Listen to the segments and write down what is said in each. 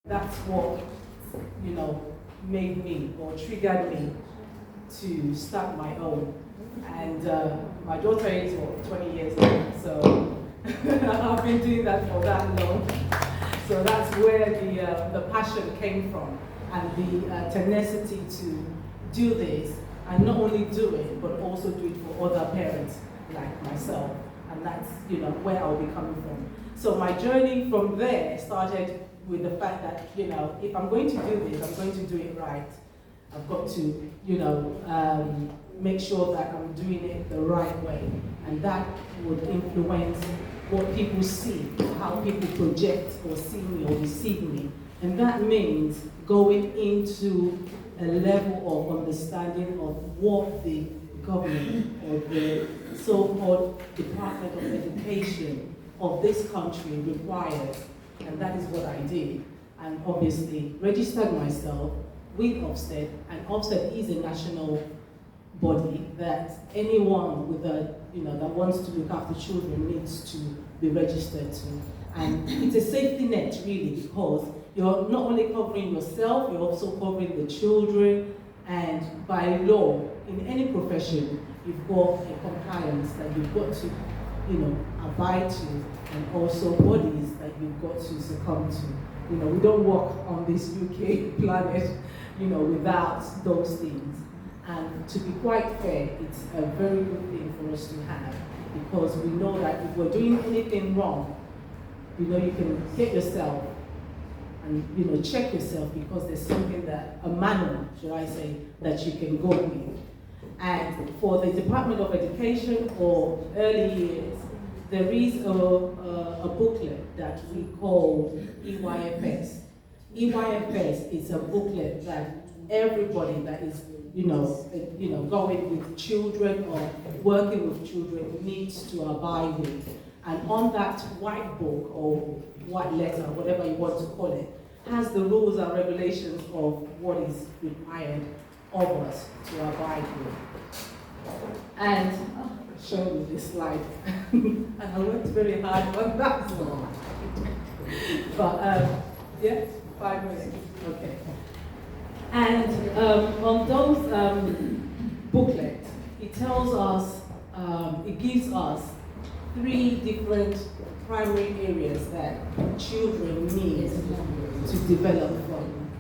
That's what, made me or triggered me to start my own. And my daughter is 20 years old, so I've been doing that for that long. So that's where the passion came from, and the tenacity to do this, and not only do it, but also do it for other parents like myself. And that's where I'll be coming from. So my journey from there started with the fact that if I'm going to do this, I'm going to do it right. I've got to make sure that I'm doing it the right way, and that would influence what people see, how people project or see me or receive me. And that means going into a level of understanding of what the government or the so-called Department of Education of this country requires. And that is what I did. And obviously registered myself with Ofsted, and Ofsted is a national body that anyone with that wants to look after children needs to be registered to. And it's a safety net really, because you're not only covering yourself, you're also covering the children. And by law, in any profession, you've got a compliance that you've got to abide to, and also bodies that you've got to succumb to. We don't walk on this UK planet, without those things. And to be quite fair, it's a very good thing for us to have, because we know that if we're doing anything wrong, you can hit yourself and check yourself, because there's something that, a manual, should I say, that you can go with. And for the Department of Education or early years, there is a booklet that we call EYFS. EYFS is a booklet that everybody that is going with children or working with children needs to abide with. And on that white book or white letter, whatever you want to call it, has the rules and regulations of what is required of us to abide with. And I'll show you this slide. And I worked very hard on that one. But yeah, 5 minutes. Okay. And on those booklets, it tells us, it gives us 3 different primary areas that children need to develop from,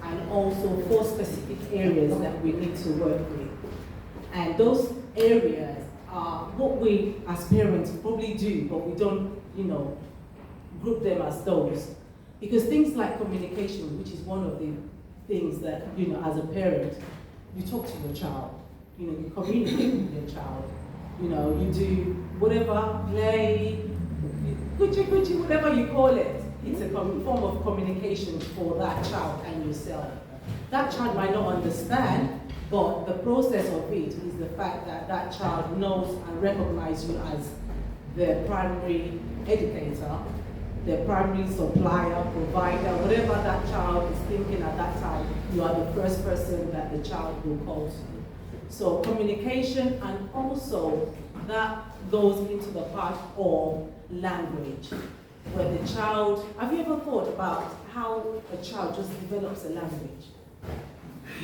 and also 4 specific areas that we need to work with. And those areas are what we as parents probably do, but we don't, group them as those. Because things like communication, which is one of the things that, as a parent, you talk to your child, you communicate with your child, you do whatever, play, kuchi, whatever you call it. It's a form of communication for that child and yourself. That child might not understand, but the process of it is the fact that that child knows and recognizes you as their primary educator, their primary supplier, provider, whatever that child is thinking at that time, you are the first person that the child will call to. So communication, and also that goes into the part of language, where the child, have you ever thought about how a child just develops a language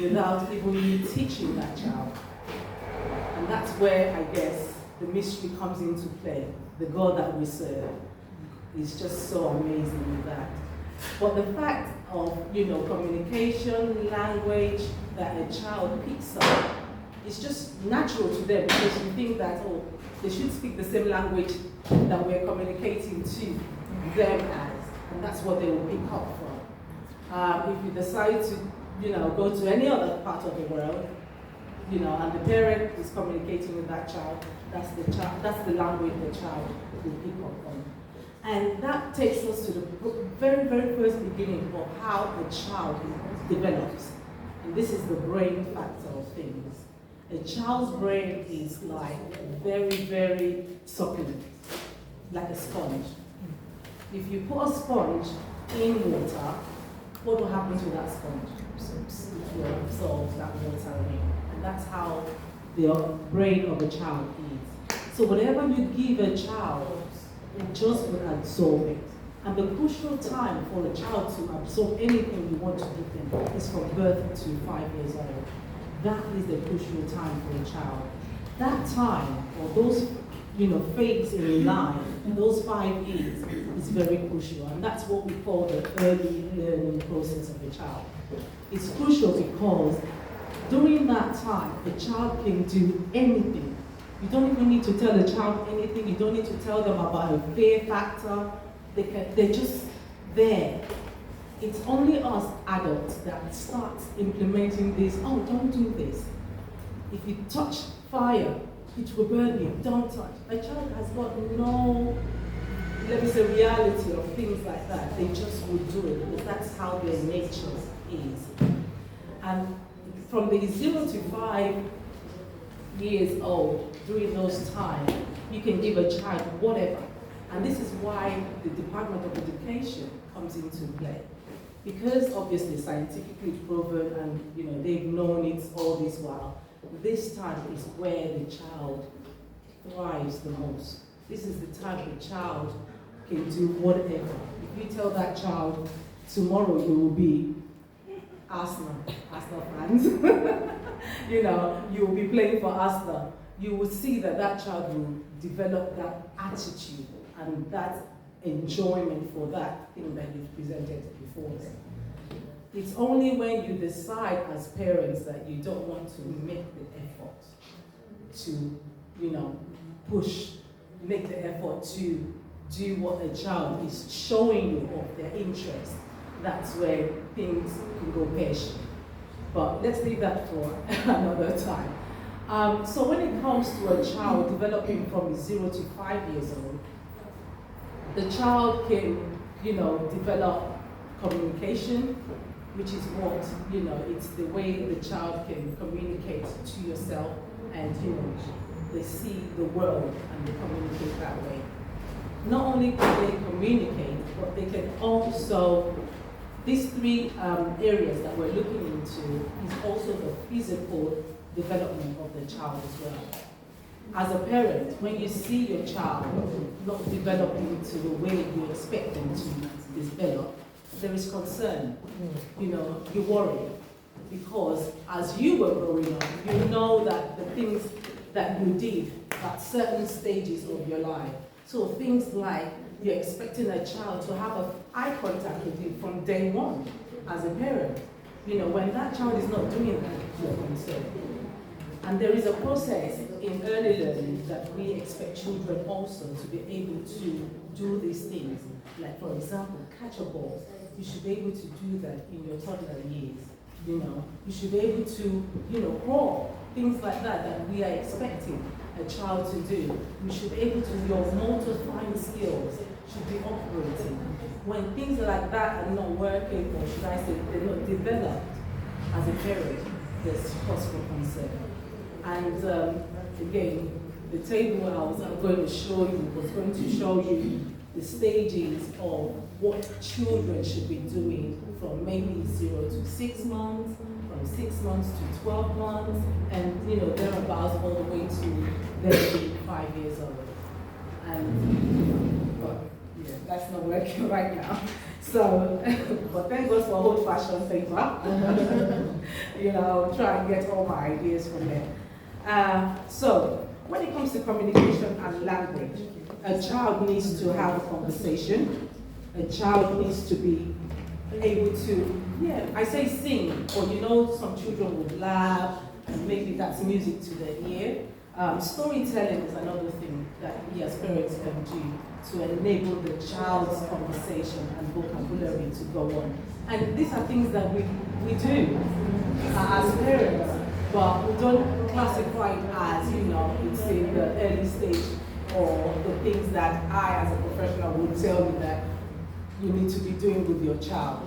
without even you teaching that child? And that's where I guess the mystery comes into play. The God that we serve is just so amazing with that. But the fact of communication, language that a child picks up, it's just natural to them, because you think that they should speak the same language that we're communicating to them as, and that's what they will pick up from. If you decide to go to any other part of the world, and the parent is communicating with that child, that's the language the child will pick up from. And that takes us to the very, very first beginning of how a child develops. And this is the brain factor of things. A child's brain is like very, very succulent, like a sponge. If you put a sponge in water, what will happen to that sponge? It will absorb that water in. And that's how the brain of a child is. So whatever you give a child, it just will absorb it. And the crucial time for a child to absorb anything you want to give them is from birth to 5 years old. That is the crucial time for a child. That time, or those phase in life, those 5 years is very crucial, and that's what we call the early learning process of a child. It's crucial because during that time, a child can do anything. You don't even need to tell a child anything. You don't need to tell them about a fear factor. They're just there. It's only us adults that start implementing this. Oh, don't do this. If you touch fire, it will burn you. Don't touch. A child has got no, let me say, reality of things like that. They just would do it because that's how their nature is. And from the 0 to 5 years old, during those times, you can give a child whatever. And this is why the Department of Education comes into play. Because obviously scientifically proven and they've known it all this while, this time is where the child thrives the most. This is the time the child can do whatever. If you tell that child, tomorrow you will be Arsenal fans, you will be playing for Arsenal, you will see that child will develop that attitude and that enjoyment for that thing that you've presented before them. It's only when you decide as parents that you don't want to make the effort to, make the effort to do what a child is showing you of their interest. That's where things can go pear-shaped. But let's leave that for another time. So when it comes to a child developing from 0 to 5 years old, the child can, develop communication, which is what, it's the way the child can communicate to yourself and, they see the world and they communicate that way. Not only can they communicate, but they can also, these three areas that we're looking into is also the physical development of the child as well. As a parent, when you see your child not developing to the way you expect them to develop, there is concern. You worry. Because as you were growing up, you know that the things that you did at certain stages of your life. So things like you're expecting a child to have eye contact with you from day one as a parent. When that child is not doing that, you're concerned. And there is a process in early learning that we expect children also to be able to do these things. Like, for example, catch a ball. You should be able to do that in your toddler years. You should be able to, crawl. Things like that we are expecting a child to do. You should be able to, your motor fine skills should be operating. When things like that are not working, or should I say, they're not developed as a parent, there's cause for concern. And again, the table I was going to show you was going to show you the stages of what children should be doing from maybe 0 to 6 months, from 6 months to 12 months, and thereabouts all the way to them being 5 years old. And that's not working right now. So, but thank God for old-fashioned paper. Try and get all my ideas from there. So, when it comes to communication and language, a child needs to have a conversation. A child needs to be able to, I say sing, or some children would laugh, and maybe that's music to their ear. Storytelling is another thing that we as parents can do to enable the child's conversation and vocabulary to go on. And these are things that we do as parents, but we don't classify it as, it's in the early stage, or the things that I as a professional would tell you that you need to be doing with your child.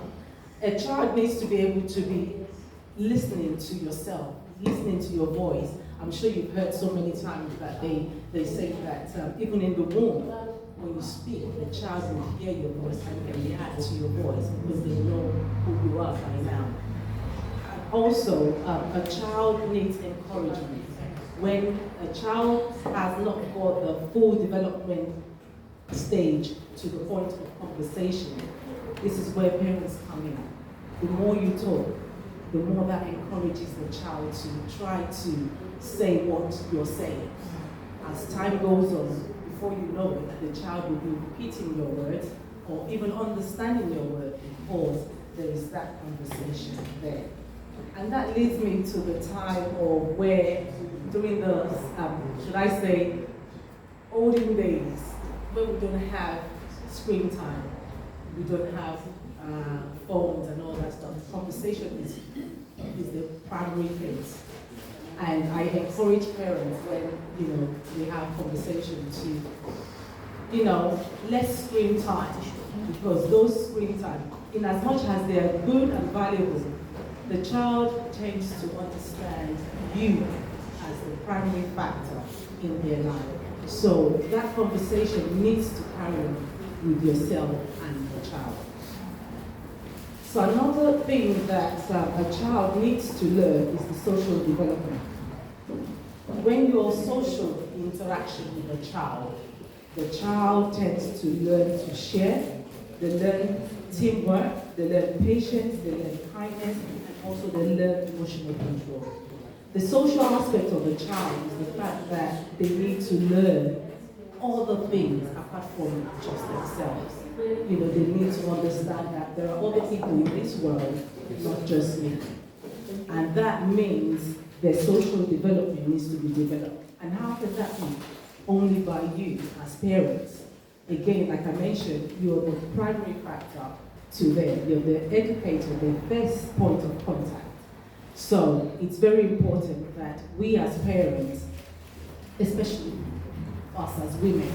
A child needs to be able to be listening to yourself, listening to your voice. I'm sure you've heard so many times that they say that even in the womb, when you speak, the child will hear your voice and can react to your voice because they know who you are by now. Also, a child needs encouragement. When a child has not got the full development stage to the point of conversation, this is where parents come in. The more you talk, the more that encourages the child to try to say what you're saying. As time goes on, before you know it, the child will be repeating your words or even understanding your word because there is that conversation there. And that leads me to the time of where, during the, should I say, olden days, when we don't have screen time, we don't have phones and all that stuff. Conversation is the primary thing. And I encourage parents when we have conversation to less screen time, because those screen time, in as much as they are good and valuable, the child tends to understand you as the primary factor in their life. So that conversation needs to carry on with yourself and the child. So another thing that a child needs to learn is the social development. When your social interaction with the child tends to learn to share, they learn teamwork, they learn patience, they learn kindness, and also they learn emotional control. The social aspect of the child is the fact that they need to learn other things apart from just themselves. They need to understand that there are other people in this world, not just me. And that means their social development needs to be developed. And how can that be? Only by you as parents. Again, like I mentioned, you're the primary factor to them. You're the educator, the first point of contact. So it's very important that we as parents, especially us as women,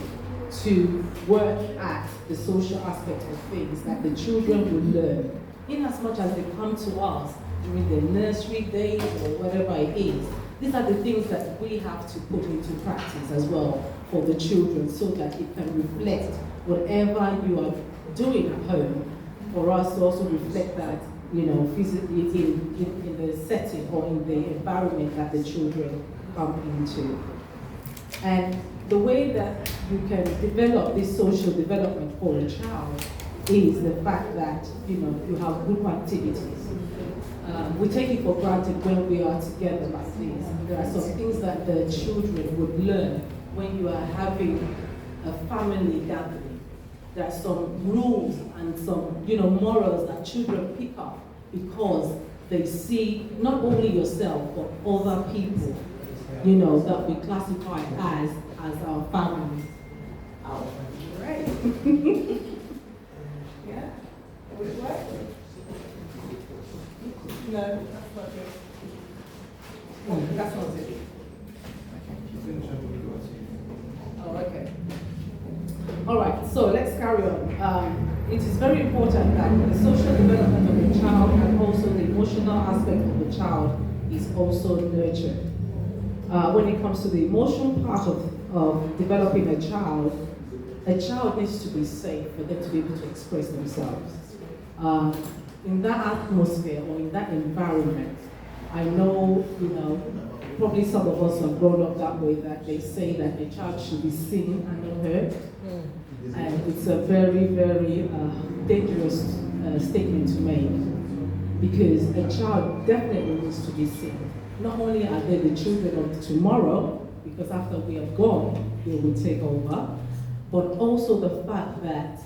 to work at the social aspect of things that the children will learn, in as much as they come to us during the nursery days or whatever it is. These are the things that we have to put into practice as well for the children, so that it can reflect whatever you are doing at home, for us to also reflect that, physically in the setting or in the environment that the children come into. And the way that you can develop this social development for a child is the fact that, you have group activities. We take it for granted when we are together like this. There are some things that the children would learn when you are having a family gathering. There are some rules and some, morals that children pick up because they see not only yourself but other people, that we classify as our family. Oh, great. Yeah? Would it work? No, that's not it. Oh, that's not it. Oh, okay. All right, so let's carry on. It is very important that the social development of the child and also the emotional aspect of the child is also nurtured. When it comes to the emotional part of developing a child needs to be safe for them to be able to express themselves. In that atmosphere or in that environment, I know, probably some of us have grown up that way, that they say that a child should be seen and not heard. And it's a very, very dangerous statement to make, because a child definitely needs to be seen. Not only are they the children of tomorrow, because after we are gone, they will take over, but also the fact that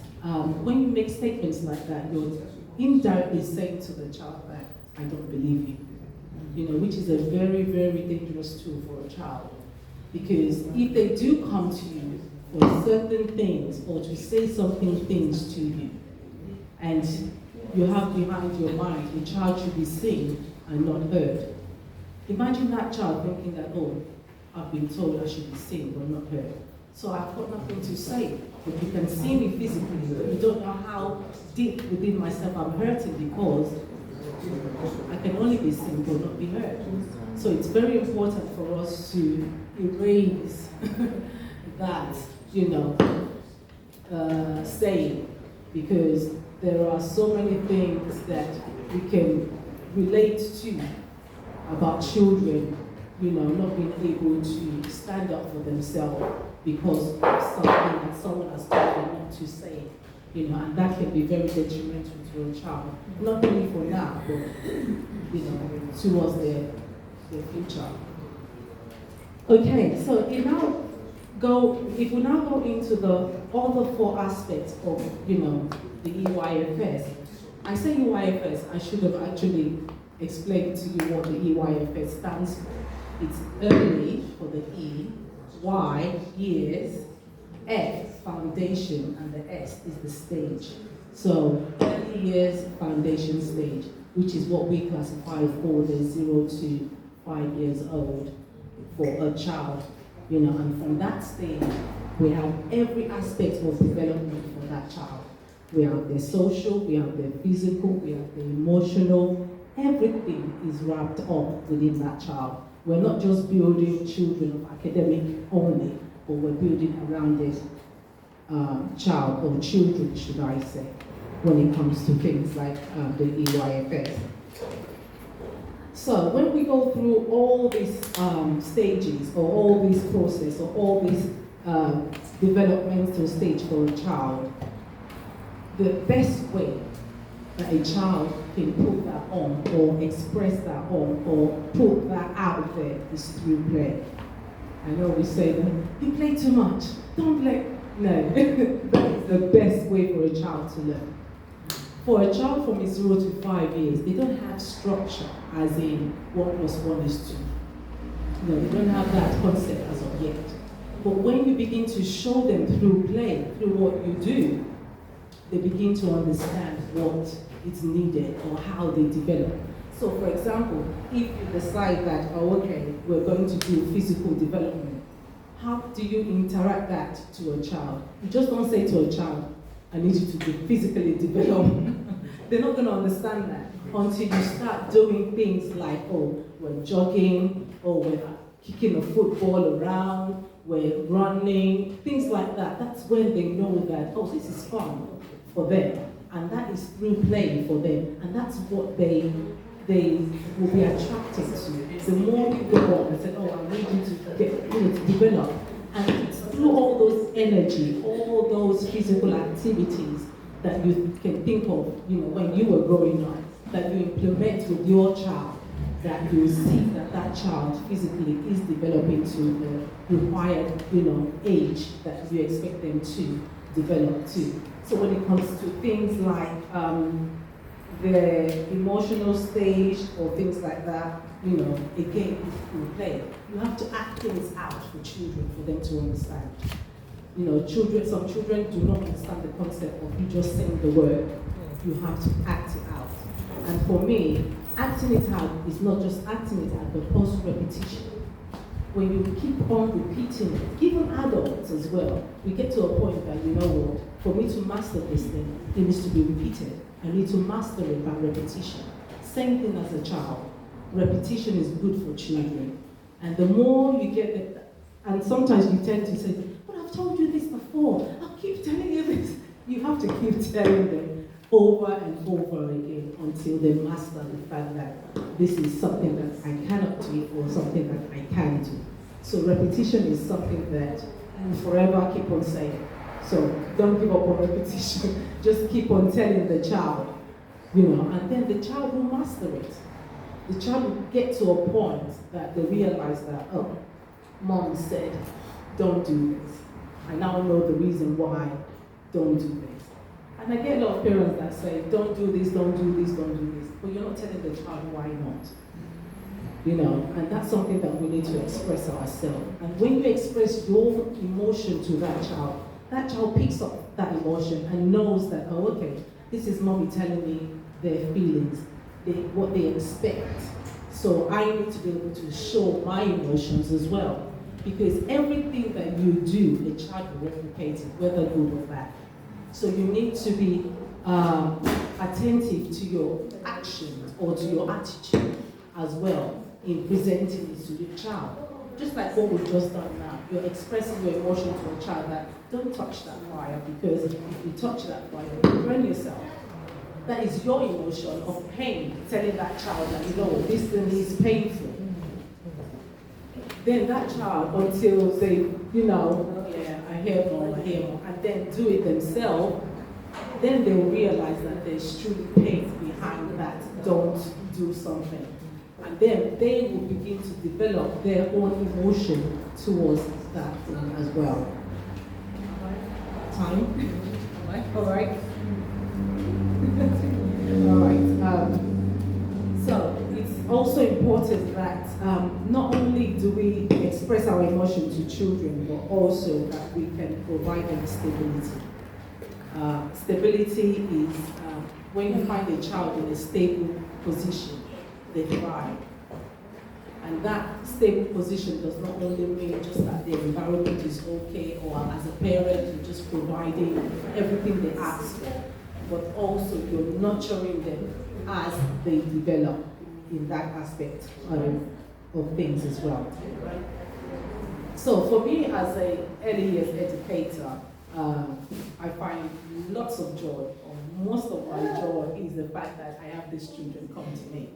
when you make statements like that, you're indirectly saying to the child that, I don't believe you, which is a very, very dangerous tool for a child. Because if they do come to you for certain things or to say things to you, and you have behind your mind, the child should be seen and not heard. Imagine that child thinking that, oh, I've been told I should be seen but not heard. So I've got nothing to say. But you can see me physically, but you don't know how deep within myself I'm hurting, because I can only be seen but not be heard. So it's very important for us to erase that, saying, because there are so many things that we can relate to about children, not being able to stand up for themselves because of something that someone has told them not to say, and that can be very detrimental to a child, not only for now, but towards their future. Okay, so if we now go into the other four aspects of the EYFS. I say EYFS, I should have actually explained to you what the EYFS stands for. It's early for the E, Y, years, F, foundation, and the S is the stage. So early years foundation stage, which is what we classify for the 0 to 5 years old for a child. And from that stage, we have every aspect of development for that child. We have their social, we have their physical, we have their emotional. Everything is wrapped up within that child. We're not just building children of academic only, but we're building around this child, or children, should I say, when it comes to things like the EYFS. So when we go through all these stages, or all these process, or all these developmental stage for a child, the best way that a child can put that on, or express that on, or put that out there is through play. I know we say that, you play too much, don't play. No, that is the best way for a child to learn. For a child from 0 to 5 years, they don't have structure, as in 1 + 1 is 2. No, they don't have that concept as of yet. But when you begin to show them through play, through what you do, they begin to understand what is needed or how they develop. So for example, if you decide that, we're going to do physical development, how do you interact that to a child? You just don't say to a child, I need you to physically develop. They're not going to understand that until you start doing things like, we're jogging, we're kicking a football around, we're running, things like that. That's when they know that, this is fun for them. And that is through play for them. And that's what they will be attracted to. The more you go on and say, I need you to develop. And it's through all those energy, all those physical activities that you can think of, when you were growing up, that you implement with your child, that you see that child physically is developing to the required, age that you expect them to develop to. So when it comes to things like the emotional stage or things like that, again, it's through play. You have to act things out for children for them to understand. Some children do not understand the concept of you just saying the word. You have to act it out. And for me, acting it out is not just acting it out, but also repetition. When you keep on repeating it, even adults as well, we get to a point that, for me to master this thing, it needs to be repeated. I need to master it by repetition. Same thing as a child. Repetition is good for children. And the more you get it, and sometimes you tend to say, but I've told you this before, I'll keep telling you this. You have to keep telling them over and over again until they master the fact that this is something that I cannot do or something that I can do. So repetition is something that you forever keep on saying. So don't give up on repetition. Just keep on telling the child, and then the child will master it. The child will get to a point that they realize that, mom said, don't do this. I now know the reason why, don't do this. And I get a lot of parents that say, don't do this, don't do this, don't do this. But you're not telling the child why not. And that's something that we need to express ourselves. And when you express your emotion to that child picks up that emotion and knows that, this is mommy telling me their feelings, what they expect. So I need to be able to show my emotions as well. Because everything that you do, the child will replicate it, whether good or bad. So you need to be attentive to your actions or to your attitude as well in presenting it to the child. Just like what we've just done now, you're expressing your emotion to a child that don't touch that fire, because if you touch that fire, you burn yourself. That is your emotion of pain, telling that child that, this thing is painful. then that child, until they, oh yeah, I hear more, and then do it themselves, then they'll realize that there's truly pain behind that don't do something. And then they will begin to develop their own emotion towards that thing as well. Time? All right. All right. So it's also important that not only do we express our emotion to children, but also that we can provide them stability. Stability is when you find a child in a stable position, they thrive. And that stable position does not only mean just that their environment is okay, or as a parent, you're just providing everything they ask for, but also you're nurturing them as they develop in that aspect of things as well. So for me as an early years educator, I find lots of joy, or most of my joy is the fact that I have these children come to me.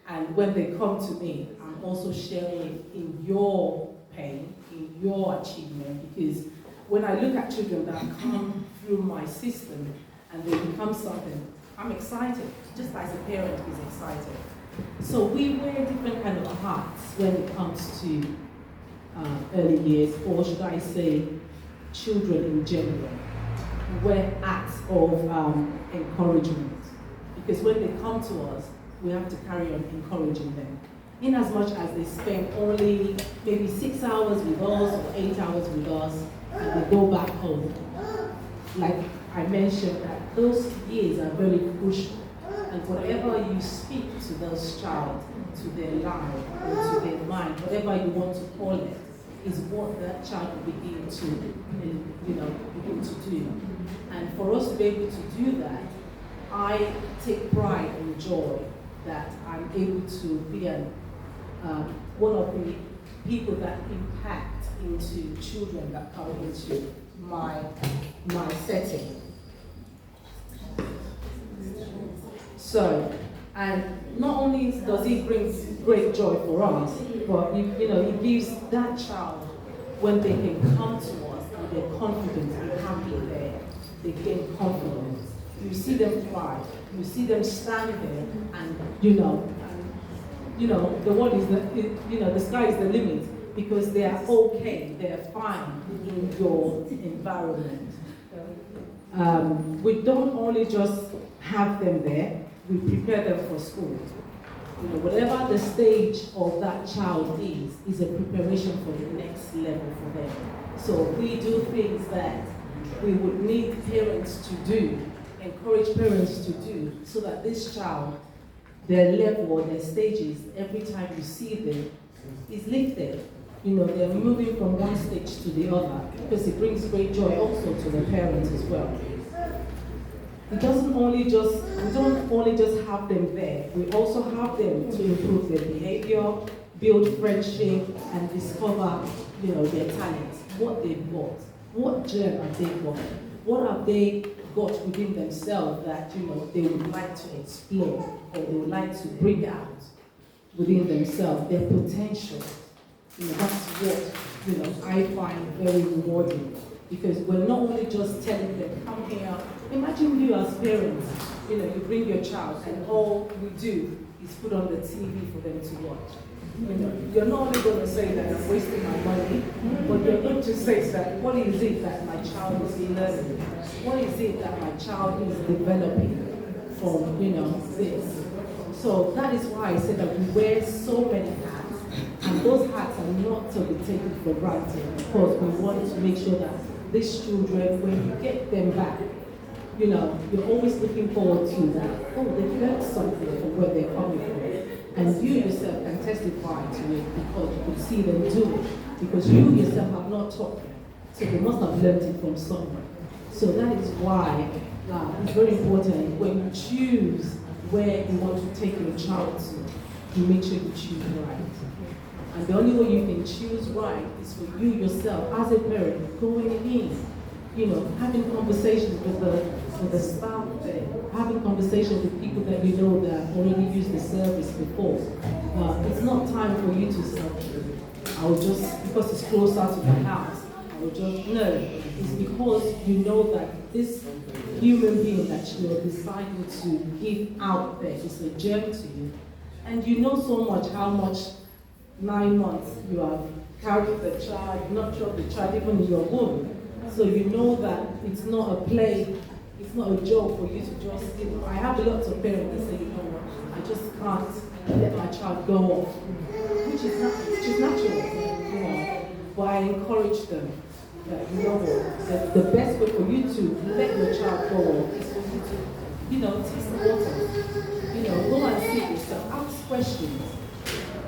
And when they come to me, I'm also sharing in your pain, in your achievement, because when I look at children that come through my system and they become something, I'm excited, just as a parent is excited. So we wear different kind of hats when it comes to early years, or should I say, children in general. We wear hats of encouragement, because when they come to us, we have to carry on encouraging them. In as much as they spend only maybe 6 hours with us or 8 hours with us, and they go back home. Like I mentioned, that those years are very crucial. And whatever you speak to those child, to their life, or to their mind, whatever you want to call it, is what that child will begin to, begin to do. And for us to be able to do that, I take pride and joy that I'm able to be one of the people that impact into children that come into my setting. So, and not only does it bring great joy for us, but it gives that child, when they can come to us and they're confident and happy there, they gain confidence. You see them thrive. You see them stand there, and the world is the sky is the limit, because they are okay, they are fine in your environment. We don't only just have them there, we prepare them for school. Whatever the stage of that child is a preparation for the next level for them. So we do things that we would need parents to do, encourage parents to do, so that this child, their level or their stages, every time you see them, is lifted. They're moving from one stage to the other, because it brings great joy also to the parents as well. We don't only just have them there, we also have them to improve their behavior, build friendship, and discover, their talents, what they've got, what gem have they got, what have they got within themselves that, they would like to explore, or they would like to bring out within themselves, their potential. That's what, I find very rewarding. Because we're not only just telling them, come here. Imagine you as parents, you bring your child and all we do is put on the TV for them to watch. You're not only going to say that I'm wasting my money, but you're going to say that, what is it that my child is learning? What is it that my child is developing from, this? So that is why I said that we wear so many hats. And those hats are not to be taken for granted, because we want to make sure that these children, when you get them back, you're always looking forward to that. Oh, they've learned something from where they're coming from. And you yourself can testify to it, because you can see them do it. Because you yourself have not taught them. So they must have learned it from somewhere. So that is why it's very important when you choose where you want to take your child to, you make sure you choose right. And the only way you can choose right is for you yourself, as a parent, going in, having conversations with the staff there, having conversations with people that that already used the service before. It's not time for you to I will just, because it's closer to the house, I will just, no. It's because you know that this human being that you're deciding to give out there is a gem to you. And you know so much how much 9 months you have carried the child, not sure the child even in your womb. So you know that it's not a play, it's not a joke for you to just, I have a lot of parents that say, you know what, I just can't let my child go off, which is natural, you know. But I encourage them that, you know what, the best way for you to let your child go off is for you to, you know, taste the water, you know, go and see yourself, ask questions.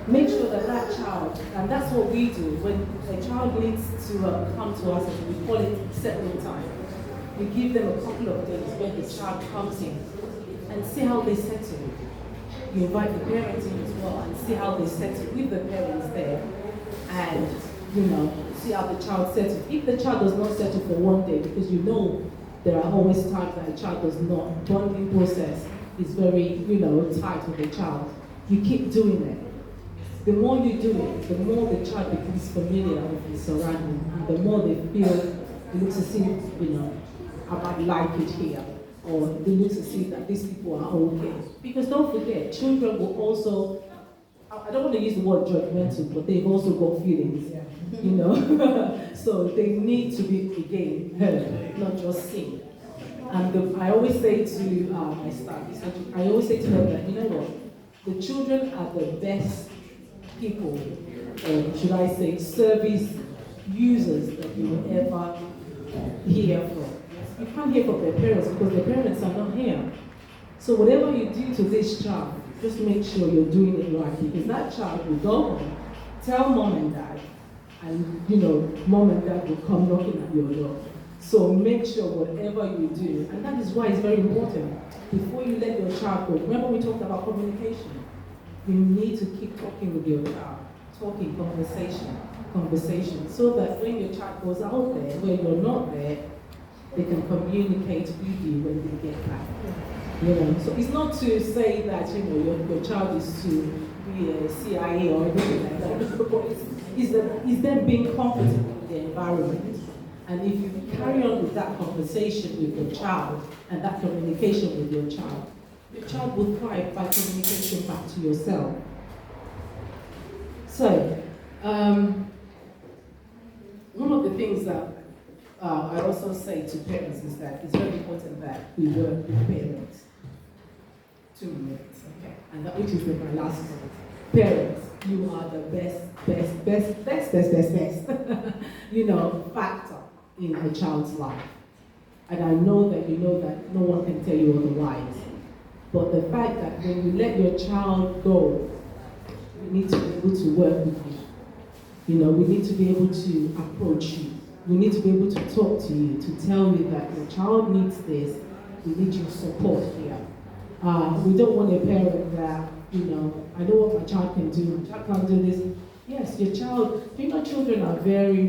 Make sure that that child, and that's what we do, when a child needs to come to us, and we call it settling time. We give them a couple of days when the child comes in and see how they settle. You invite the parents in as well and see how they settle with the parents there, and you know, see how the child settles. If the child does not settle for one day, because you know there are always times that a child does not, bonding process is very, you know, tight with the child. You keep doing it. The more you do it, the more the child becomes familiar with his surroundings, and the more they feel, they look to see, you know, I might like it here, or they look to see that these people are okay. Because don't forget, children will also, I don't want to use the word judgmental, but they've also got feelings, you know. So they need to be, again, heard, not just seen. And I always say to my staff, I always say to them that, you know what, the children are the best people, should I say, service users that you will ever hear from. You can't hear from their parents because their parents are not here. So whatever you do to this child, just make sure you're doing it right, because that child will go home, tell mom and dad, and you know, mom and dad will come knocking at your door. So make sure whatever you do, and that is why it's very important, before you let your child go. Remember we talked about communication. You need to keep talking with your child, talking, conversation, so that when your child goes out there, where you're not there, they can communicate with you when they get back. You know, so it's not to say that, you know, your child is to be a CIA or anything like that, but it's them being comfortable with the environment. And if you carry on with that conversation with your child and that communication with your child will thrive by communication back to yourself. So, one of the things that I also say to parents is that it's very important that we work with parents. 2 minutes, okay? And that, which is my last point. Parents, you are the best, you know, factor in a child's life. And I know that you know that no one can tell you otherwise. But the fact that when you let your child go, we need to be able to work with you. You know, we need to be able to approach you. We need to be able to talk to you, to tell you that your child needs this, we need your support here. We don't want a parent that, you know, I know what my child can do, my child can't do this. Yes, your child, you know, children are very,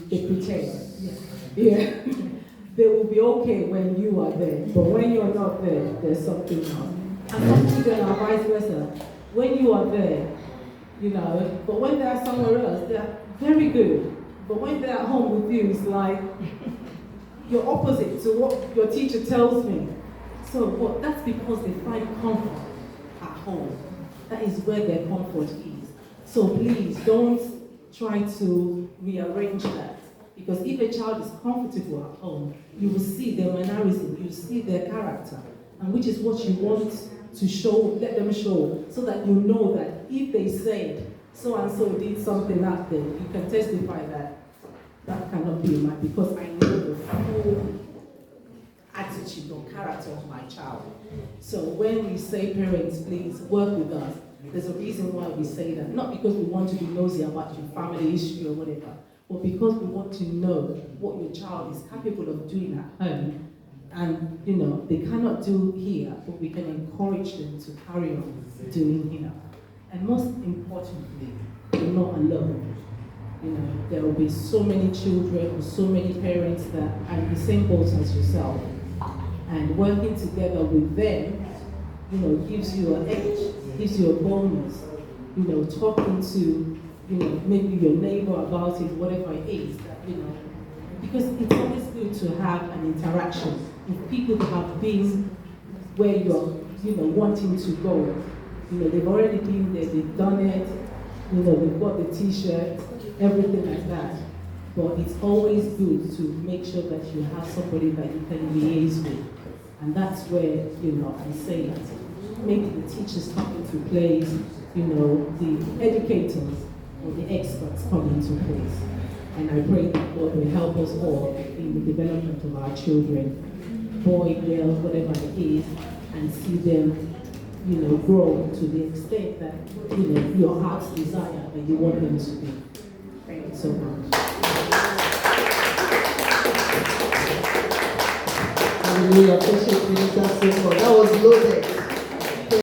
they pretend. Yeah. They will be okay when you are there, but when you're not there, there's something else. And some children are vice versa. When you are there, you know, but when they're somewhere else, they're very good. But when they're at home with you, it's like you're opposite to what your teacher tells me. So well, that's because they find comfort at home. That is where their comfort is. So please don't try to rearrange that. Because if a child is comfortable at home, you will see their mannerism, you will see their character, and which is what you want to show, let them show, so that you know that if they said so and so did something out there, you can testify that that cannot be mine, because I know the full attitude or character of my child. So when we say, parents, please work with us, there's a reason why we say that. Not because we want to be nosy about your family history or whatever, but because we want to know what your child is capable of doing at home. And, you know, they cannot do here, but we can encourage them to carry on doing here. And most importantly, you're not alone. You know, there will be so many children or so many parents that are in the same boat as yourself. And working together with them, you know, gives you an edge, gives you a bonus. You know, talking to maybe your neighbor about it, whatever it is, because it's always good to have an interaction with people that have been where you're, wanting to go. They've already been there, they've done it, they've got the t-shirt, everything like that. But it's always good to make sure that you have somebody that you can liaise with. And that's where, I say that maybe the teachers come into place, the educators or the experts come into place. And I pray that God will help us all in the development of our children, boy, girl, whatever it is, and see them, grow to the extent that, your heart's desire that you want them to be. Thank you so much. Hallelujah. Appreciate Minister Simbo. That was loaded.